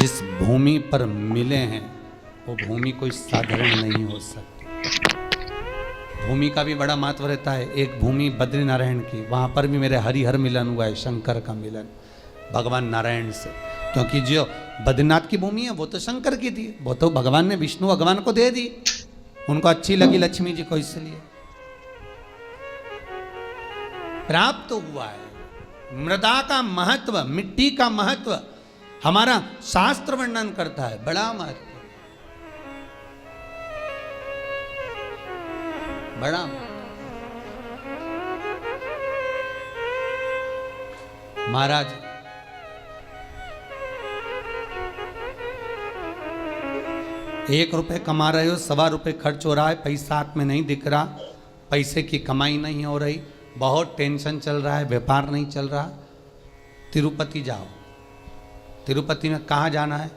जिस भूमि पर मिले हैं वो भूमि कोई साधारण नहीं हो सकती। भूमि का भी बड़ा महत्व रहता है। एक भूमि बद्रीनारायण की, वहाँ पर भी मेरे हरिहर मिलन हुआ है, शंकर का मिलन भगवान नारायण से। क्योंकि जो बद्रीनाथ की भूमि है वो तो शंकर की थी, वो तो भगवान ने विष्णु भगवान को दे दी, उनको अच्छी लगी लक्ष्मी जी को, इसलिए प्राप्त तो हुआ है। मृदा का महत्व, मिट्टी का महत्व हमारा शास्त्र वर्णन करता है, बड़ा महत्व, बड़ा महाराज ₹1 कमा रहे हो, ₹1.25 खर्च हो रहा है, पैसा हाथ में नहीं दिख रहा, पैसे की कमाई नहीं हो रही, बहुत टेंशन चल रहा है, व्यापार नहीं चल रहा, तिरुपति जाओ। तिरुपति में कहाँ जाना है?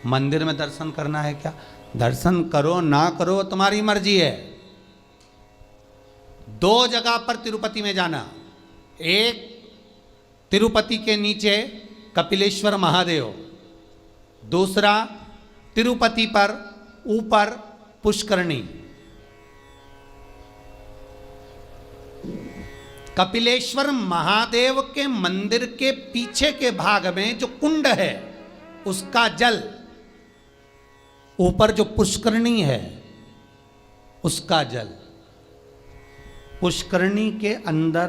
मंदिर में दर्शन करना है क्या? दर्शन करो ना करो तुम्हारी मर्जी है। 2 जगह पर तिरुपति में जाना, एक तिरुपति के नीचे कपिलेश्वर महादेव, दूसरा तिरुपति पर ऊपर पुष्करणी। कपिलेश्वर महादेव के मंदिर के पीछे के भाग में जो कुंड है उसका जल, ऊपर जो पुष्करणी है उसका जल। पुष्करणी के अंदर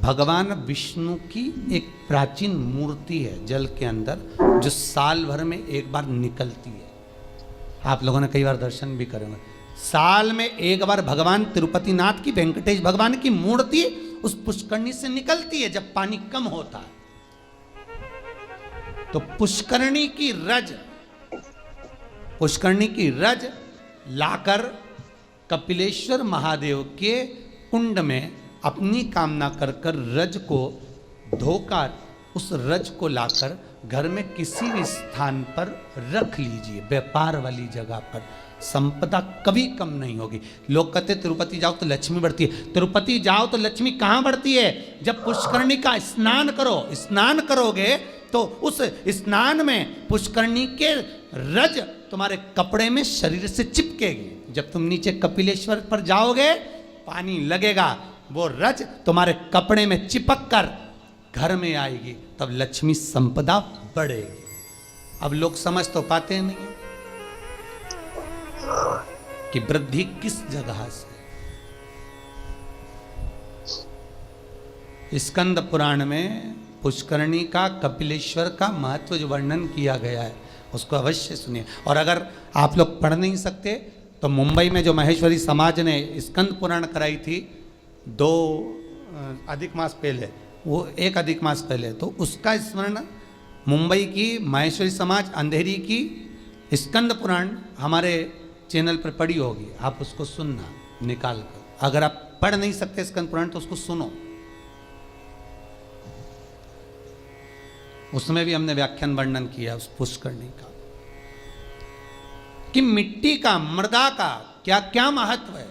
भगवान विष्णु की एक प्राचीन मूर्ति है जल के अंदर, जो साल भर में एक बार निकलती है। आप लोगों ने कई बार दर्शन भी करे होंगे। साल में एक बार भगवान तिरुपति नाथ की, वेंकटेश भगवान की मूर्ति उस पुष्करणी से निकलती है जब पानी कम होता है। तो पुष्करणी की रज लाकर कपिलेश्वर महादेव के कुंड में अपनी कामना कर कर रज को धोकर, उस रज को लाकर घर में किसी भी स्थान पर रख लीजिए, व्यापार वाली जगह पर। संपदा कभी कम नहीं होगी। लोग कहते तिरुपति जाओ तो लक्ष्मी बढ़ती है। तिरुपति जाओ तो लक्ष्मी कहाँ बढ़ती है? जब पुष्करणी का स्नान करो। स्नान करोगे तो उस स्नान में पुष्करणी के रज तुम्हारे कपड़े में शरीर से चिपकेगी। जब तुम नीचे कपिलेश्वर पर जाओगे, पानी लगेगा, वो रज तुम्हारे कपड़े में चिपक कर घर में आएगी, तब लक्ष्मी संपदा बढ़ेगी। अब लोग समझ तो पाते नहीं कि वृद्धि किस जगह से। स्कंद पुराण में पुष्करणी का, कपिलेश्वर का महत्व जो वर्णन किया गया है उसको अवश्य सुनिए। और अगर आप लोग पढ़ नहीं सकते तो मुंबई में जो महेश्वरी समाज ने स्कंद पुराण कराई थी 2 अधिक मास पहले, वो 1 अधिक मास पहले, तो उसका स्मरण मुंबई की महेश्वरी समाज अंधेरी की स्कंद पुराण हमारे चैनल पर पड़ी होगी, आप उसको सुनना निकाल कर। अगर आप पढ़ नहीं सकते स्कंद पुराण तो उसको सुनो, उसमें भी हमने व्याख्यान वर्णन किया उस पुष्करणी का, कि मिट्टी का, मृदा का क्या क्या महत्व है,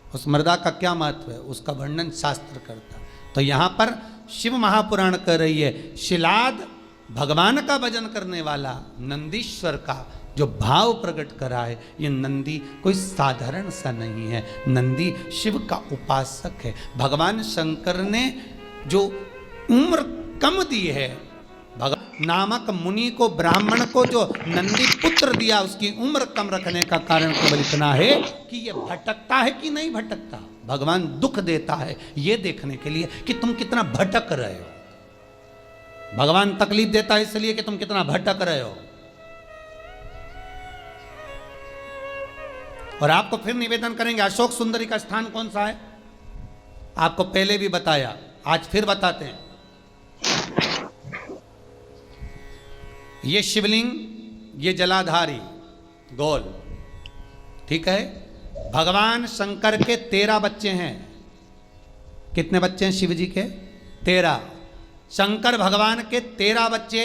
उस मृदा का क्या महत्व है, उसका वर्णन शास्त्र करता। तो यहां पर शिव महापुराण कह रही है, शिलाद भगवान का भजन करने वाला नंदीश्वर का जो भाव प्रकट करा है, ये नंदी कोई साधारण सा नहीं है, नंदी शिव का उपासक है। भगवान शंकर ने जो उम्र कम दी है, नामक मुनि को, ब्राह्मण को जो नंदी पुत्र दिया, उसकी उम्र कम रखने का कारण केवल इतना है कि ये भटकता है कि नहीं भटकता। भगवान दुख देता है ये देखने के लिए कि तुम कितना भटक रहे हो। भगवान तकलीफ देता है इसलिए कि तुम कितना भटक रहे हो। और आपको फिर निवेदन करेंगे, अशोक सुंदरी का स्थान कौन सा है? आपको पहले भी बताया, आज फिर बताते हैं। ये शिवलिंग, ये जलाधारी गोल, ठीक है। भगवान शंकर के 13 बच्चे हैं। कितने बच्चे हैं शिव जी के? 13। शंकर भगवान के 13 बच्चे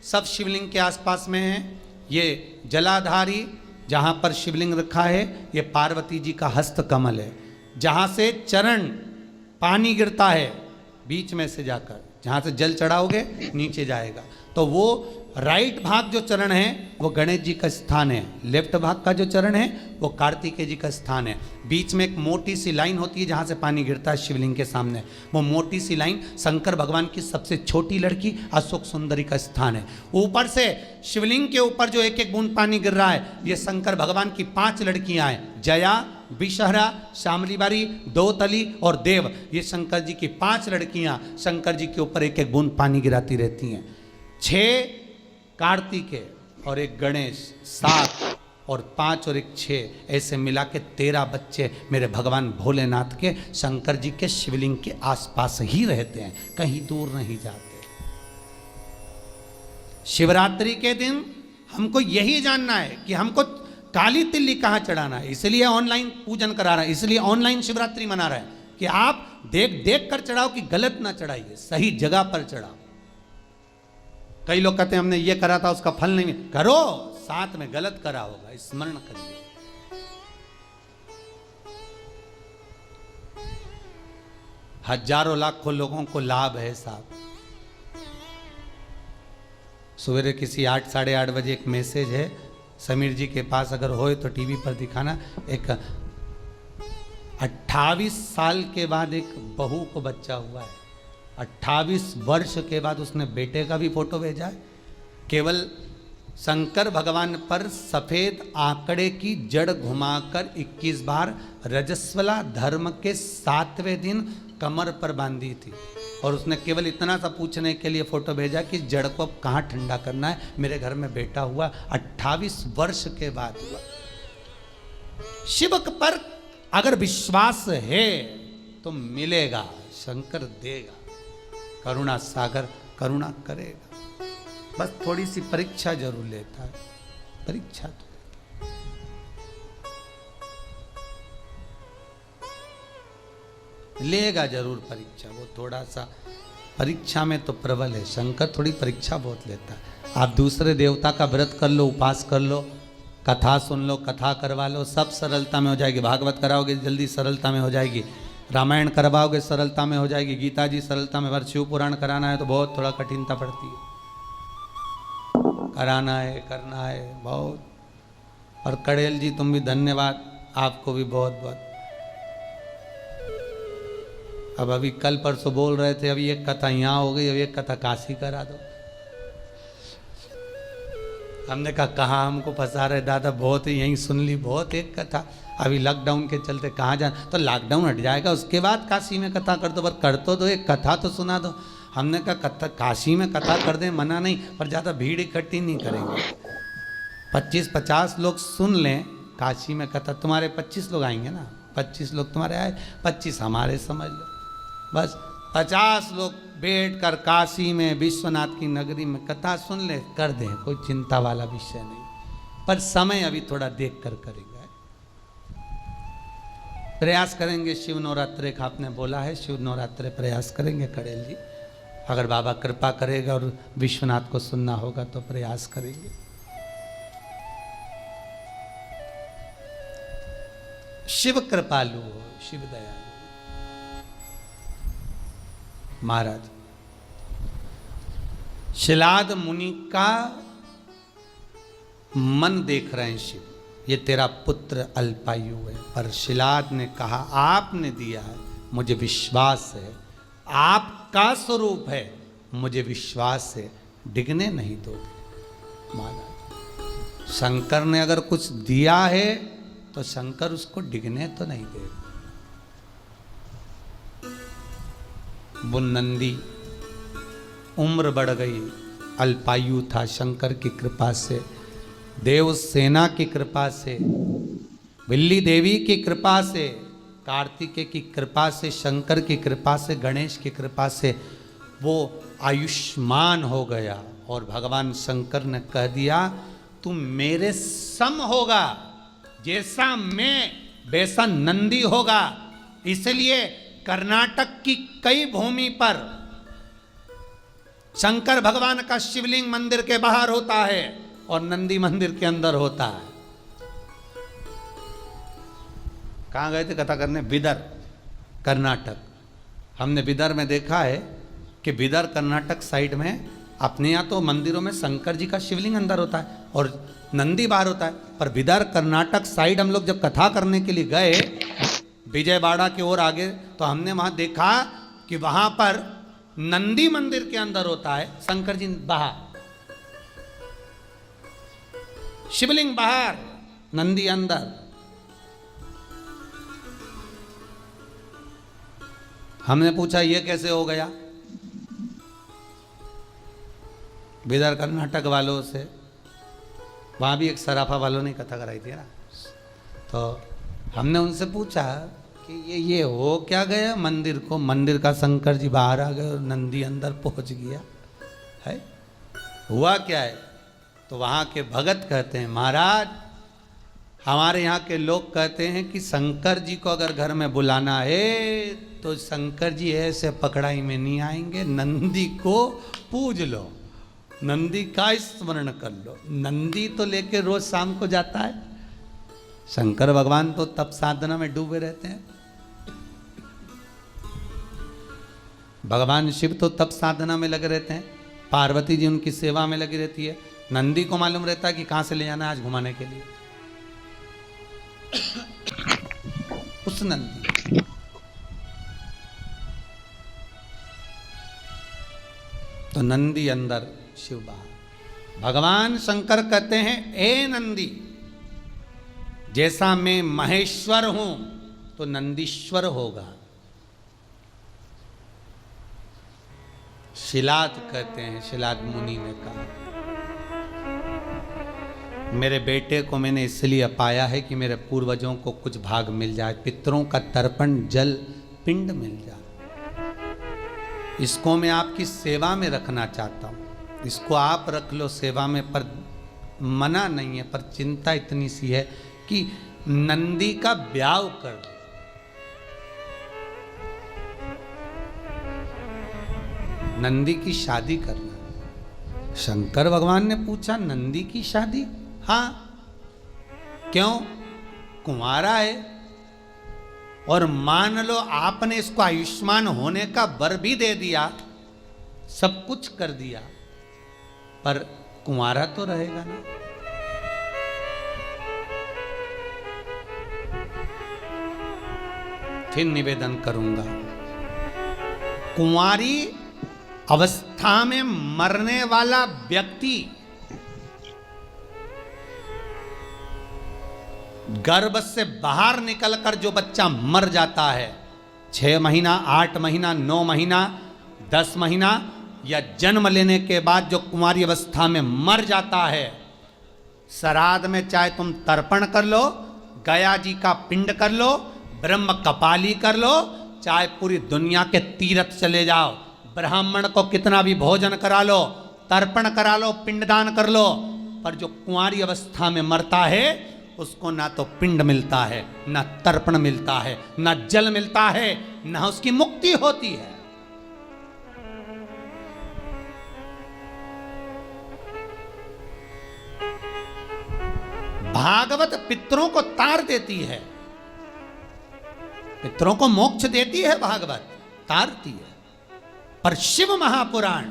सब शिवलिंग के आसपास में हैं। ये जलाधारी जहाँ पर शिवलिंग रखा है, ये पार्वती जी का हस्त कमल है। जहाँ से चरण पानी गिरता है बीच में से जाकर, जहाँ से जल चढ़ाओगे नीचे जाएगा, तो वो राइट भाग जो चरण है वो गणेश जी का स्थान है, लेफ्ट भाग का जो चरण है वो कार्तिकेय जी का स्थान है। बीच में एक मोटी सी लाइन होती है जहाँ से पानी गिरता है शिवलिंग के सामने, वो मोटी सी लाइन शंकर भगवान की सबसे छोटी लड़की अशोक सुंदरी का स्थान है। ऊपर से शिवलिंग के ऊपर जो एक एक बूंद पानी गिर रहा है ये शंकर भगवान की 5 लड़कियां हैं, जया, विषहरा, शामलीबारी, दोतली और देव। ये शंकर जी की 5 लड़कियां शंकर जी के ऊपर एक एक बूंद पानी गिराती रहती हैं। 6 कार्तिकेय और 1 गणेश, 7 और 5 और 1 6, ऐसे मिला के 13 बच्चे मेरे भगवान भोलेनाथ के शंकर जी के शिवलिंग के आसपास ही रहते हैं, कहीं दूर नहीं जाते। शिवरात्रि के दिन हमको यही जानना है कि हमको काली तिल्ली कहाँ चढ़ाना है, इसलिए ऑनलाइन पूजन करा रहा है, इसलिए ऑनलाइन शिवरात्रि मना रहा है कि आप देख देख कर चढ़ाओ कि गलत ना चढ़ाइए, सही जगह पर चढ़ाओ। कई लोग कहते हैं हमने ये करा था उसका फल नहीं करो, साथ में गलत करा होगा, स्मरण करिए। हजारों लाखों लोगों को लाभ है साहब। सवेरे किसी 8 साढ़े 8 बजे एक मैसेज है, समीर जी के पास अगर होए तो टीवी पर दिखाना। एक 28 साल के बाद एक बहू को बच्चा हुआ है, 28 वर्ष के बाद उसने बेटे का भी फोटो भेजा है। केवल शंकर भगवान पर सफेद आंकड़े की जड़ घुमाकर 21 बार रजस्वला धर्म के 7वें दिन कमर पर बांधी थी, और उसने केवल इतना सा पूछने के लिए फोटो भेजा कि जड़ को अब कहाँ ठंडा करना है, मेरे घर में बेटा हुआ, 28 वर्ष के बाद हुआ। शिव पर अगर विश्वास है तो मिलेगा, शंकर देगा, करुणा सागर करुणा करेगा। बस थोड़ी सी परीक्षा जरूर लेता है, परीक्षा तो लेगा जरूर परीक्षा, वो थोड़ा सा परीक्षा में तो प्रबल है। शंकर थोड़ी परीक्षा बहुत लेता है। आप दूसरे देवता का व्रत कर लो, उपास कर लो, कथा सुन लो, कथा करवा लो, सब सरलता में हो जाएगी। भागवत कराओगे जल्दी सरलता में हो जाएगी, रामायण करवाओगे सरलता में हो जाएगी, गीता जी सरलता में। पर शिव पुराण कराना है तो बहुत थोड़ा कठिनता पड़ती है, कराना है, करना है बहुत। और कड़ेल जी तुम भी धन्यवाद, आपको भी बहुत बहुत। अब अभी कल परसों बोल रहे थे, अभी एक कथा यहाँ हो गई, अभी एक कथा काशी करा दो। हमने कहा कहाँ हमको फंसा रहे दादा, बहुत यहीं सुन ली, बहुत एक कथा। अभी लॉकडाउन के चलते कहाँ जाना, तो लॉकडाउन हट जाएगा उसके बाद काशी में कथा कर दो, पर कर तो एक कथा तो सुना दो। हमने कहा कथा काशी में कथा कर दे, मना नहीं, पर ज़्यादा भीड़ इकट्ठी नहीं करेंगे। 25-50 लोग सुन लें काशी में कथा, तुम्हारे 25 लोग आएंगे ना, 25 लोग तुम्हारे आए, 25 हमारे समझ लो, बस 50 लोग बैठ कर काशी में विश्वनाथ की नगरी में कथा सुन ले, कर दें, कोई चिंता वाला विषय नहीं। पर समय अभी थोड़ा देख कर करेंगे, प्रयास करेंगे। शिव नवरात्रे का आपने बोला है, शिव नवरात्रे प्रयास करेंगे कड़ेल जी, अगर बाबा कृपा करेगा और विश्वनाथ को सुनना होगा तो प्रयास करेंगे। शिव कृपालु हो, शिव दयालु। महाराज शिलाद मुनि का मन देख रहे हैं शिव, ये तेरा पुत्र अल्पायु है, पर शिलाद ने कहा आपने दिया है, मुझे विश्वास है, आपका स्वरूप है, मुझे विश्वास है, डिगने नहीं दोगे। महाराज शंकर ने अगर कुछ दिया है तो शंकर उसको डिगने तो नहीं देगा। बुनंदी उम्र बढ़ गई, अल्पायु था, शंकर की कृपा से, देव सेना की कृपा से, बिल्ली देवी की कृपा से, कार्तिकेय की कृपा से, शंकर की कृपा से, गणेश की कृपा से वो आयुष्मान हो गया। और भगवान शंकर ने कह दिया तू मेरे सम होगा, जैसा मैं वैसा नंदी होगा। इसलिए कर्नाटक की कई भूमि पर शंकर भगवान का शिवलिंग मंदिर के बाहर होता है और नंदी मंदिर के अंदर होता है। कहाँ गए थे कथा करने? बिदर, कर्नाटक। हमने बिदर में देखा है कि बिदर कर्नाटक साइड में अपने यहाँ तो मंदिरों में शंकर जी का शिवलिंग अंदर होता है और नंदी बाहर होता है, पर विदर्भ कर्नाटक साइड हम लोग जब कथा करने के लिए गए विजयवाड़ा की ओर आगे, तो हमने वहाँ देखा कि वहाँ पर नंदी मंदिर के अंदर होता है, शंकर जी बाहर, शिवलिंग बाहर, नंदी अंदर। हमने पूछा ये कैसे हो गया विदर्भ कर्नाटक वालों से, वहाँ भी एक सराफा वालों ने कथा कराई थी ना, तो हमने उनसे पूछा कि ये हो क्या गया मंदिर को, मंदिर का शंकर जी बाहर आ गए और नंदी अंदर पहुँच गया है, हुआ क्या है? तो वहाँ के भगत कहते हैं महाराज हमारे यहाँ के लोग कहते हैं कि शंकर जी को अगर घर में बुलाना है तो शंकर जी ऐसे पकड़ाई में नहीं आएंगे, नंदी को पूज लो, नंदी का स्मरण कर लो। नंदी तो लेके रोज शाम को जाता है, शंकर भगवान तो तप साधना में डूबे रहते हैं, भगवान शिव तो तप साधना में लगे रहते हैं, पार्वती जी उनकी सेवा में लगी रहती है, नंदी को मालूम रहता है कि कहां से ले जाना है आज घुमाने के लिए। उस नंदी तो नंदी अंदर शिव बाहर। भगवान शंकर कहते हैं ए नंदी जैसा मैं महेश्वर हूं तो नंदीश्वर होगा। शिलाद कहते हैं, शिलाद मुनि ने कहा मेरे बेटे को मैंने इसलिए पाया है कि मेरे पूर्वजों को कुछ भाग मिल जाए, पितरों का तर्पण जल पिंड मिल जाए, इसको मैं आपकी सेवा में रखना चाहता हूँ, इसको आप रख लो सेवा में, पर मना नहीं है, पर चिंता इतनी सी है कि नंदी का ब्याह कर दो। नंदी की शादी करना। शंकर भगवान ने पूछा नंदी की शादी? हाँ, क्यों? कुंवारा है और मान लो आपने इसको आयुष्मान होने का वर भी दे दिया, सब कुछ कर दिया, पर कुंवारा तो रहेगा ना। फिर निवेदन करूंगा, कुंवारी अवस्था में मरने वाला व्यक्ति गर्भ से बाहर निकलकर जो बच्चा मर जाता है, 6 महीना, 8 महीना, 9 महीना, 10 महीना या जन्म लेने के बाद जो कुंवारी अवस्था में मर जाता है, श्राद्ध में चाहे तुम तर्पण कर लो, गया जी का पिंड कर लो, ब्रह्म कपाली कर लो, चाहे पूरी दुनिया के तीर्थ चले जाओ, ब्राह्मण को कितना भी भोजन करा लो, तर्पण करा लो, पिंडदान कर लो, पर जो कुंवारी अवस्था में मरता है उसको ना तो पिंड मिलता है, ना तर्पण मिलता है, ना जल मिलता है, ना उसकी मुक्ति होती है। भागवत पितरों को तार देती है, पितरों को मोक्ष देती है, भागवत तारती है, पर शिव महापुराण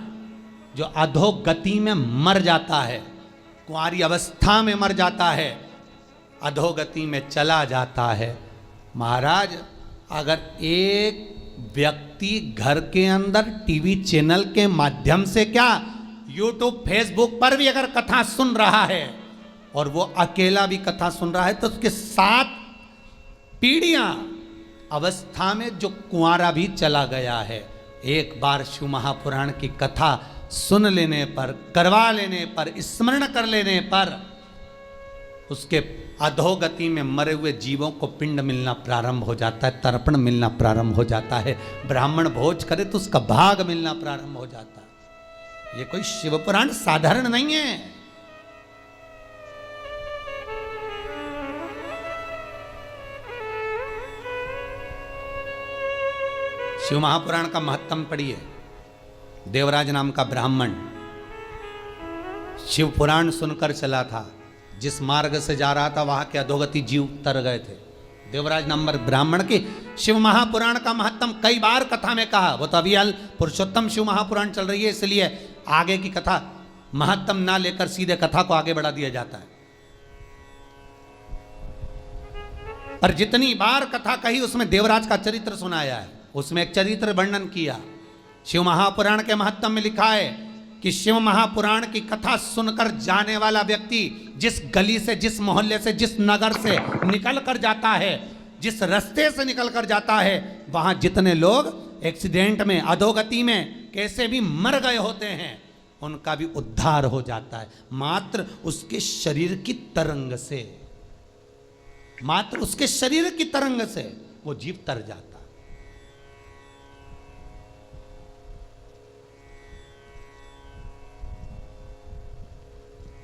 जो अधोगति में मर जाता है, कुंवारी अवस्था में मर जाता है, अधोगति में चला जाता है। महाराज अगर एक व्यक्ति घर के अंदर टीवी चैनल के माध्यम से क्या यूट्यूब फेसबुक पर भी अगर कथा सुन रहा है और वो अकेला भी कथा सुन रहा है, तो उसके 7 पीढ़ियां अवस्था में जो कुंवारा भी चला गया है, एक बार शिव महापुराण की कथा सुन लेने पर, करवा लेने पर, स्मरण कर लेने पर उसके अधोगति में मरे हुए जीवों को पिंड मिलना प्रारंभ हो जाता है, तर्पण मिलना प्रारंभ हो जाता है, ब्राह्मण भोज करे तो उसका भाग मिलना प्रारंभ हो जाता है। ये कोई शिव पुराण साधारण नहीं है। शिव महापुराण का महत्तम पढ़िए। देवराज नाम का ब्राह्मण शिव पुराण सुनकर चला था, जिस मार्ग से जा रहा था वहां के अधोगति जीव तर गए थे। देवराज नंबर ब्राह्मण की शिव महापुराण का महत्तम कई बार कथा में कहा, वो तो अभी पुरुषोत्तम शिव महापुराण चल रही है, इसलिए आगे की कथा महत्तम ना लेकर सीधे कथा को आगे बढ़ा दिया जाता है। पर जितनी बार कथा कही उसमें देवराज का चरित्र सुनाया है, उसमें एक चरित्र वर्णन किया। शिव महापुराण के महत्तम में लिखा है कि शिव महापुराण की कथा सुनकर जाने वाला व्यक्ति जिस गली से, जिस मोहल्ले से, जिस नगर से निकल कर जाता है, जिस रास्ते से निकल कर जाता है, वहां जितने लोग एक्सीडेंट में, अधोगति में कैसे भी मर गए होते हैं, उनका भी उद्धार हो जाता है मात्र उसके शरीर की तरंग से। मात्र उसके शरीर की तरंग से वो जीव तर जाता।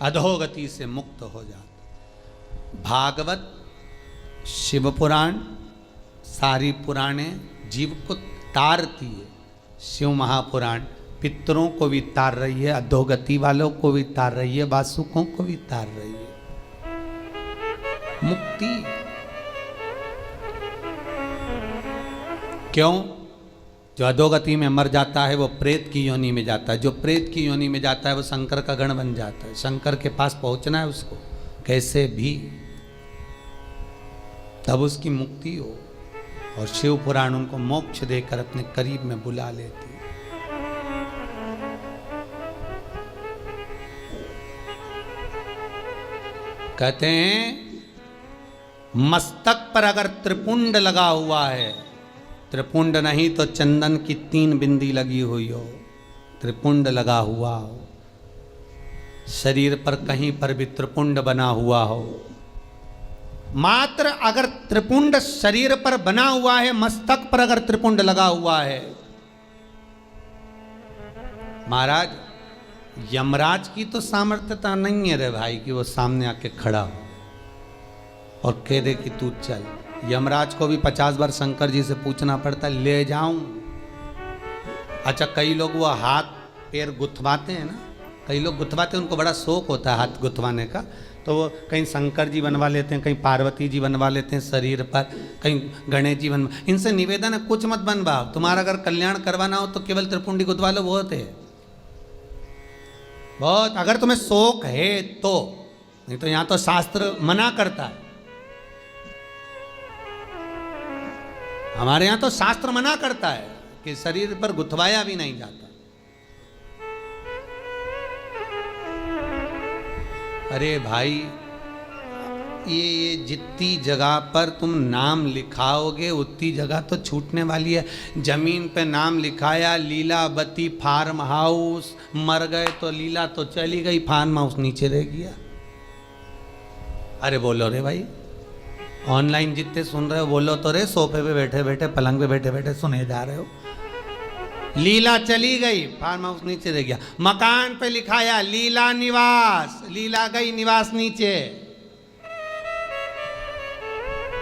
अधोगति से मुक्त हो जाता। भागवत, शिव पुराण, सारी पुराणे जीव को तारती है। शिव महापुराण पितरों को भी तार रही है, अधोगति वालों को भी तार रही है, वासुकों को भी तार रही है। मुक्ति क्यों? जो अधोगति में मर जाता है वो प्रेत की योनि में जाता है। जो प्रेत की योनि में जाता है वो शंकर का गण बन जाता है। शंकर के पास पहुंचना है उसको कैसे भी, तब उसकी मुक्ति हो। और शिव पुराण उनको मोक्ष देकर अपने करीब में बुला लेती है। कहते हैं मस्तक पर अगर त्रिपुंड लगा हुआ है, त्रिपुंड नहीं तो चंदन की 3 बिंदी लगी हुई हो, त्रिपुंड लगा हुआ हो, शरीर पर कहीं पर भी त्रिपुंड बना हुआ हो, मात्र अगर त्रिपुंड शरीर पर बना हुआ है, मस्तक पर अगर त्रिपुंड लगा हुआ है, महाराज यमराज की तो सामर्थ्यता नहीं है रे भाई कि वो सामने आके खड़ा हो और कह दे कि तू चल। यमराज को भी 50 बार शंकर जी से पूछना पड़ता है, ले जाऊं? अच्छा, कई लोग वो हाथ पैर गुथवाते हैं ना, कई लोग गुथवाते हैं, उनको बड़ा शौक होता है हाथ गुथवाने का, तो वो कहीं शंकर जी बनवा लेते हैं, कहीं पार्वती जी बनवा लेते हैं शरीर पर, कहीं गणेश जी बनवा। इनसे निवेदन है कुछ मत बनवाओ, तुम्हारा अगर कल्याण करवाना हो तो केवल त्रिपुंडी गुथवा लो, बहुत है, बहुत, अगर तुम्हें शौक है तो। नहीं तो यहां तो शास्त्र मना करता है, हमारे यहां तो शास्त्र मना करता है कि शरीर पर गुथवाया भी नहीं जाता। अरे भाई, ये जितनी जगह पर तुम नाम लिखाओगे उतनी जगह तो छूटने वाली है। जमीन पे नाम लिखाया लीलावती फार्म हाउस, मर गए तो लीला तो चली गई, फार्म हाउस नीचे रह गया। अरे बोलो रे भाई, ऑनलाइन जितने सुन रहे हो बोलो तो रे, सोफे पे बैठे बैठे, पलंग पे बैठे बैठे सुने जा रहे हो। लीला चली गई, फार्म हाउस नीचे रह गया। मकान पे लिखाया लीला निवास, लीला गई, निवास नीचे।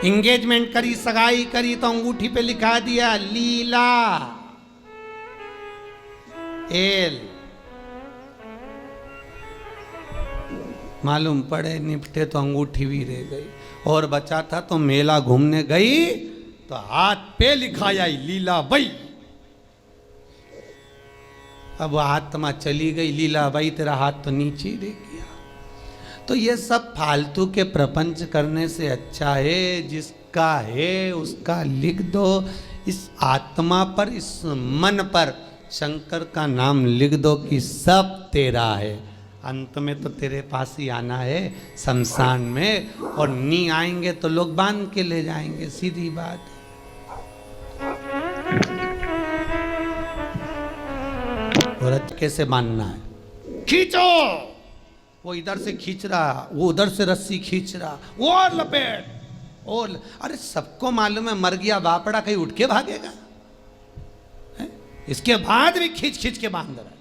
इंगेजमेंट करी, सगाई करी तो अंगूठी पे लिखा दिया लीला एल। मालूम पड़े निपटे तो अंगूठी भी रह गई, और बचा था तो मेला घूमने गई तो हाथ पे लिखाया लीला बाई। अब आत्मा चली गई, लीला बाई तेरा हाथ तो नीचे ही रह गया। तो ये सब फालतू के प्रपंच करने से अच्छा है जिसका है उसका लिख दो। इस आत्मा पर, इस मन पर शंकर का नाम लिख दो कि सब तेरा है। अंत में तो तेरे पास ही आना है शमशान में, और नी आएंगे तो लोग बांध के ले जाएंगे, सीधी बात। और कैसे बांधना है? खींचो, वो इधर से खींच रहा, वो उधर से रस्सी खींच रहा, वो और लपेट, और अरे सबको मालूम है मर गया बापड़ा, कहीं उठ के भागेगा है? इसके बाद भी खींच खींच के बांध रहा है।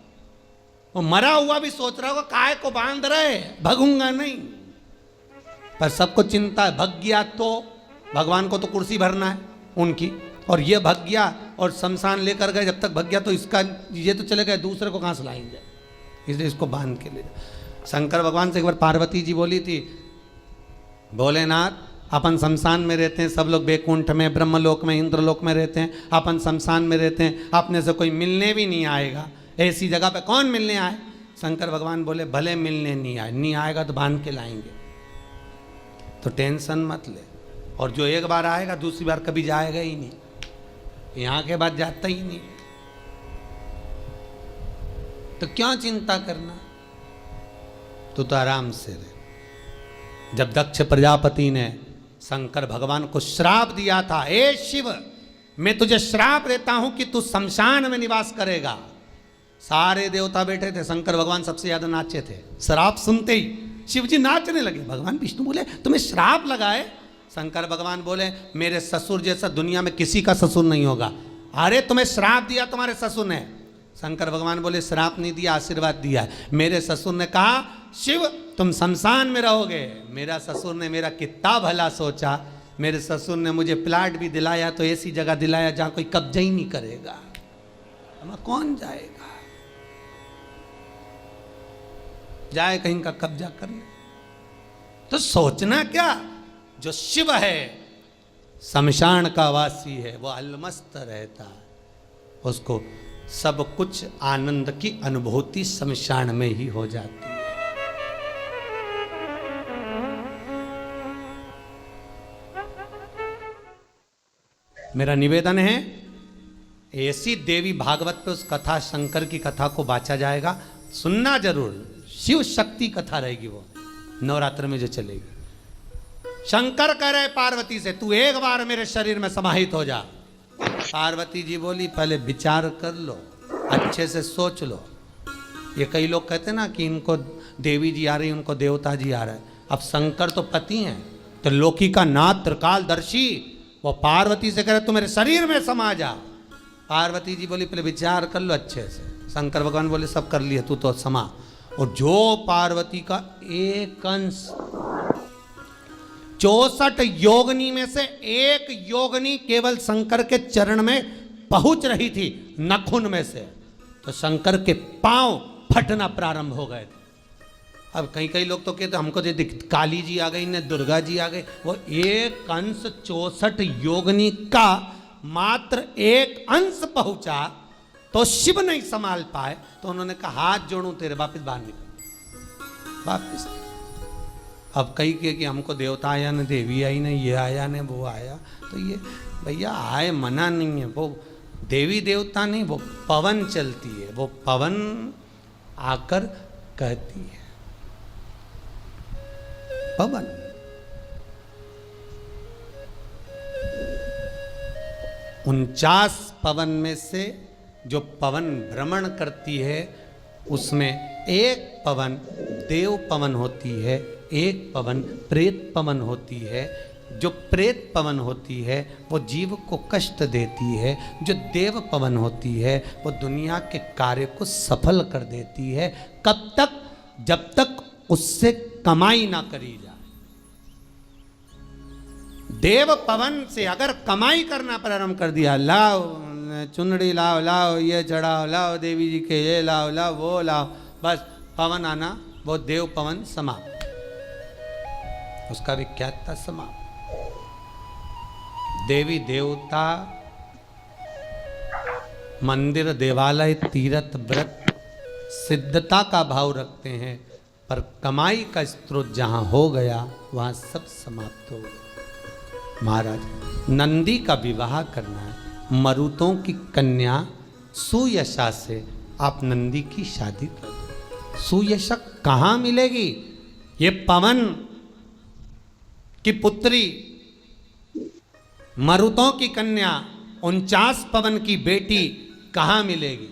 वो मरा हुआ भी सोच रहा होगा काय को बांध रहे, भगूंगा नहीं। पर सबको चिंता है, भग गया तो भगवान को तो कुर्सी भरना है उनकी, और ये भग गया और शमशान लेकर गए, जब तक भग गया तो इसका ये तो चले गए, दूसरे को कहाँ से लाएंगे, इसलिए इसको बांध के ले जाओ। शंकर भगवान से एक बार पार्वती जी बोली थी, भोलेनाथ अपन शमशान में रहते हैं, सब लोग बैकुंठ में, ब्रह्मलोक में, इंद्रलोक में रहते हैं, अपन शमशान में रहते हैं, अपने से कोई मिलने भी नहीं आएगा, ऐसी जगह पे कौन मिलने आए? शंकर भगवान बोले भले मिलने नहीं आए, नहीं आएगा तो बांध के लाएंगे, तो टेंशन मत ले। और जो एक बार आएगा दूसरी बार कभी जाएगा ही नहीं, यहां के बाद जाता ही नहीं, तो क्या चिंता करना, तो आराम से रहे। जब दक्ष प्रजापति ने शंकर भगवान को श्राप दिया था, ए शिव मैं तुझे श्राप देता हूं कि तू शमशान में निवास करेगा, सारे देवता बैठे थे, शंकर भगवान सबसे ज्यादा नाचे थे। श्राप सुनते ही शिव जी नाचने लगे। भगवान विष्णु बोले तुम्हें श्राप लगाए? शंकर भगवान बोले मेरे ससुर जैसा दुनिया में किसी का ससुर नहीं होगा। अरे तुम्हें श्राप दिया तुम्हारे ससुर ने। शंकर भगवान बोले श्राप नहीं दिया, आशीर्वाद दिया। मेरे ससुर ने कहा शिव तुम शमशान में रहोगे। मेरा ससुर ने मेरा कितना भला सोचा, मेरे ससुर ने मुझे प्लाट भी दिलाया, तो ऐसी जगह दिलाया जहां कोई कब्जा ही नहीं करेगा, वहां कौन जाएगा, जाए कहीं का कब्जा कर ले। तो सोचना क्या, जो शिव है शमशान का वासी है, वो अलमस्त रहता है, उसको सब कुछ आनंद की अनुभूति शमशान में ही हो जाती है। मेरा निवेदन है ऐसी देवी भागवत पे उस कथा शंकर की कथा को बांचा जाएगा, सुनना जरूर। शिव शक्ति कथा रहेगी वो नवरात्र में जो चलेगी। शंकर कह रहे पार्वती से तू एक बार मेरे शरीर में समाहित हो जा। पार्वती जी बोली पहले विचार कर लो, अच्छे से सोच लो। ये कई लोग कहते हैं ना कि इनको देवी जी आ रही, उनको देवता जी आ रहे हैं। अब शंकर तो पति हैं, तो लोकी का नाथ त्रिकालदर्शी, वो पार्वती से कह रहे तू मेरे शरीर में समा जा। पार्वती जी बोली पहले विचार कर लो अच्छे से। शंकर भगवान बोले सब कर लिए, तू तो समा। और जो पार्वती का एक अंश 64 योगनी में से एक योगनी केवल शंकर के चरण में पहुंच रही थी नखुन में से, तो शंकर के पांव फटना प्रारंभ हो गए थे। अब कई लोग तो कहते हमको काली जी आ गई, ने दुर्गा जी आ गई। वो एक अंश 64 योगनी का मात्र एक अंश पहुंचा, तो शिव नहीं संभाल पाए, तो उन्होंने कहा हाथ जोड़ूं तेरे, वापिस बाहर निकल वापिस। अब कई के कि हमको देवता आया न देवी आई न ये आया न वो आया, तो ये भैया आए मना नहीं है, वो देवी देवता नहीं, वो पवन चलती है, वो पवन आकर कहती है पवन। उनचास पवन में से जो पवन भ्रमण करती है उसमें एक पवन देव पवन होती है, एक पवन प्रेत पवन होती है। जो प्रेत पवन होती है वो जीव को कष्ट देती है, जो देव पवन होती है वो दुनिया के कार्य को सफल कर देती है। कब तक? जब तक उससे कमाई ना करी जाए। देव पवन से अगर कमाई करना प्रारंभ कर दिया, लाओ चुनड़ी लाओ, लाओ ये चढ़ाओ, लाओ देवी जी के ये लाओ, लाओ वो लाओ, बस पवन आना, वो देव पवन समाप्त, उसका विख्यात समाप्त। देवी देवता मंदिर देवालय तीर्थ व्रत सिद्धता का भाव रखते हैं, पर कमाई का स्रोत जहां हो गया वहां सब समाप्त हो गया। महाराज नंदी का विवाह करना है, मरुतों की कन्या सुयशा से आप नंदी की शादी कर दो। सुयशा कहाँ मिलेगी? ये पवन की पुत्री मरुतों की कन्या 49 पवन की बेटी कहाँ मिलेगी?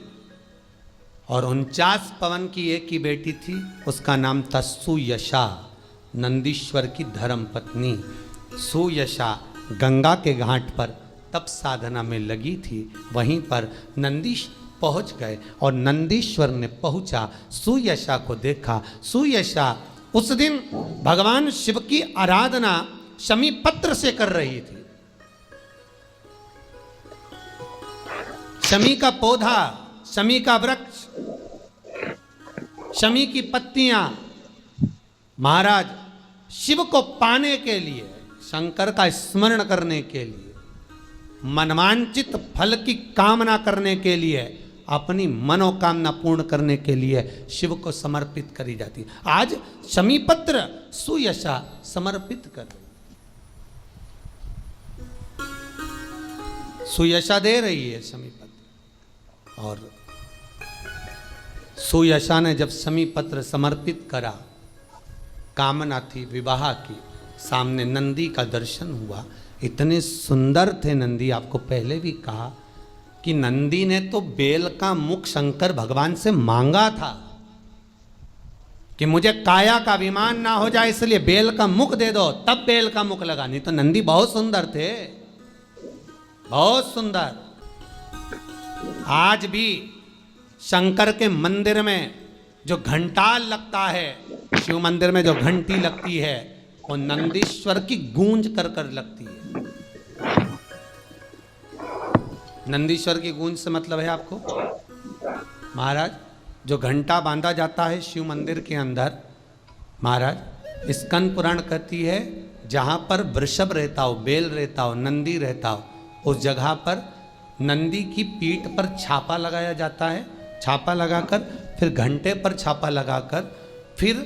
और 49 पवन की एक ही बेटी थी, उसका नाम था सुयशा, नंदीश्वर की धर्म पत्नी। सुयशा गंगा के घाट पर तप साधना में लगी थी, वहीं पर नंदीश पहुंच गए और नंदीश्वर ने पहुंचा, सुयशा को देखा। सुयशा उस दिन भगवान शिव की आराधना शमी पत्र से कर रही थी। शमी का पौधा, शमी का वृक्ष, शमी की पत्तियां महाराज शिव को पाने के लिए, शंकर का स्मरण करने के लिए, मनवांचित फल की कामना करने के लिए अपनी मनोकामना पूर्ण करने के लिए शिव को समर्पित करी जाती है। आज शमीपत्र सुयशा समर्पित कर रही, सुयशा दे रही है शमीपत्र। और सुयशा ने जब शमीपत्र समर्पित करा, कामना थी विवाह की, सामने नंदी का दर्शन हुआ। इतने सुंदर थे नंदी, आपको पहले भी कहा कि नंदी ने तो बेल का मुख शंकर भगवान से मांगा था कि मुझे काया का अभिमान ना हो जाए, इसलिए बेल का मुख दे दो, तब बेल का मुख लगा। नहीं तो नंदी बहुत सुंदर थे, बहुत सुंदर। आज भी शंकर के मंदिर में जो घंटाल लगता है, शिव मंदिर में जो घंटी लगती है, वो नंदीश्वर की गूंज कर कर लगती है। नंदीश्वर की गूंज से मतलब है आपको महाराज, जो घंटा बांधा जाता है शिव मंदिर के अंदर, महाराज स्कंद पुराण कहती है जहाँ पर वृषभ रहता हो, बेल रहता हो, नंदी रहता हो, उस जगह पर नंदी की पीठ पर छापा लगाया जाता है। छापा लगाकर फिर घंटे पर छापा लगाकर फिर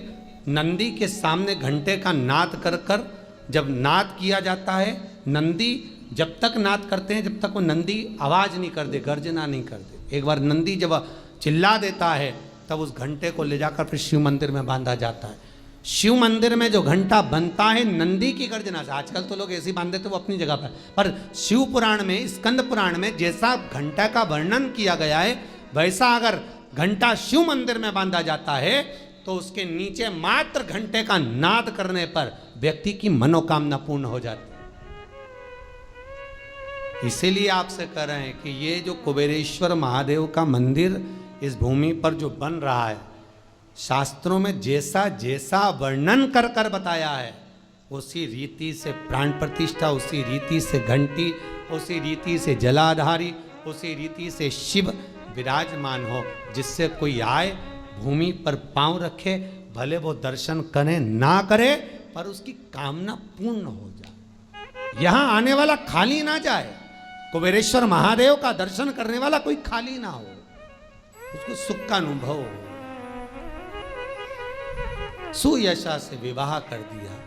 नंदी के सामने घंटे का नाद कर कर जब नाद किया जाता है, नंदी जब तक नाद करते हैं जब तक वो नंदी आवाज़ नहीं कर दे, गर्जना नहीं कर दे। एक बार नंदी जब चिल्ला देता है तब उस घंटे को ले जाकर फिर शिव मंदिर में बांधा जाता है। शिव मंदिर में जो घंटा बनता है नंदी की गर्जना से, आजकल तो लोग ऐसे ही बांध देते वो अपनी जगह पर शिव पुराण में, स्कंद पुराण में जैसा घंटा का वर्णन किया गया है, वैसा अगर घंटा शिव मंदिर में बांधा जाता है तो उसके नीचे मात्र घंटे का नाद करने पर व्यक्ति की मनोकामना पूर्ण हो जाती है। इसीलिए आपसे कह रहे हैं कि ये जो कुबेरेश्वर महादेव का मंदिर इस भूमि पर जो बन रहा है, शास्त्रों में जैसा जैसा वर्णन कर कर बताया है, उसी रीति से प्राण प्रतिष्ठा, उसी रीति से घंटी, उसी रीति से जलाधारी, उसी रीति से शिव विराजमान हो, जिससे कोई आए भूमि पर पांव रखे, भले वो दर्शन करे ना करे, पर उसकी कामना पूर्ण हो जाए। यहां आने वाला खाली ना जाए, कुबेरेश्वर महादेव का दर्शन करने वाला कोई खाली ना हो, उसको सुख का अनुभव हो। सुयशा से विवाह कर दिया,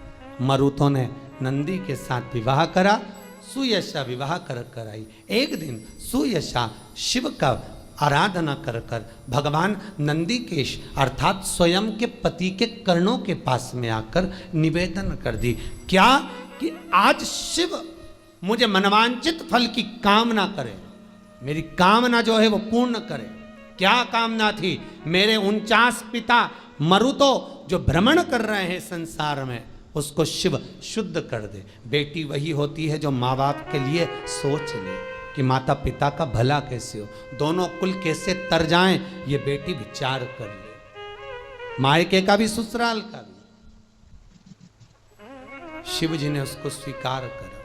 मरुतों ने नंदी के साथ विवाह करा, सुयशा विवाह कर आई। एक दिन सुयशा शिव का आराधना कर कर भगवान नंदीकेश अर्थात स्वयं के पति के कर्णों के पास में आकर निवेदन कर दी, क्या कि आज शिव मुझे मनवांचित फल की कामना करे, मेरी कामना जो है वो पूर्ण करे। क्या कामना थी? मेरे 49 पिता मरुतो जो भ्रमण कर रहे हैं संसार में, उसको शिव शुद्ध कर दे। बेटी वही होती है जो माँ बाप के लिए सोच ले कि माता पिता का भला कैसे हो, दोनों कुल कैसे तर जाएं, ये बेटी विचार कर ले, मायके का भी ससुराल का भी। शिव जी ने उसको स्वीकार करा,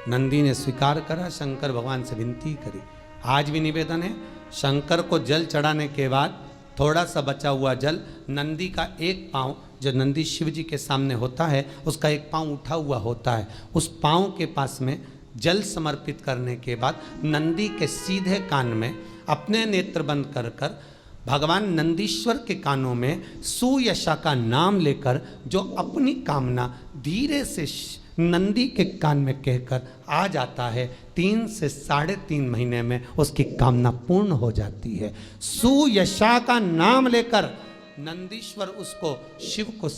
नंदी ने स्वीकार करा, शंकर भगवान से विनती करी। आज भी निवेदन है, शंकर को जल चढ़ाने के बाद थोड़ा सा बचा हुआ जल, नंदी का एक पांव जो नंदी शिव जी के सामने होता है, उसका एक पांव उठा हुआ होता है, उस पांव के पास में जल समर्पित करने के बाद नंदी के सीधे कान में अपने नेत्र बंद कर कर भगवान नंदीश्वर के कानों में सुयशा का नाम लेकर जो अपनी कामना धीरे से नंदी के कान में कहकर आ जाता है, 3 से 3.5 महीने में उसकी कामना पूर्ण हो जाती है। सुयशा का नाम लेकर नंदीश्वर उसको शिव को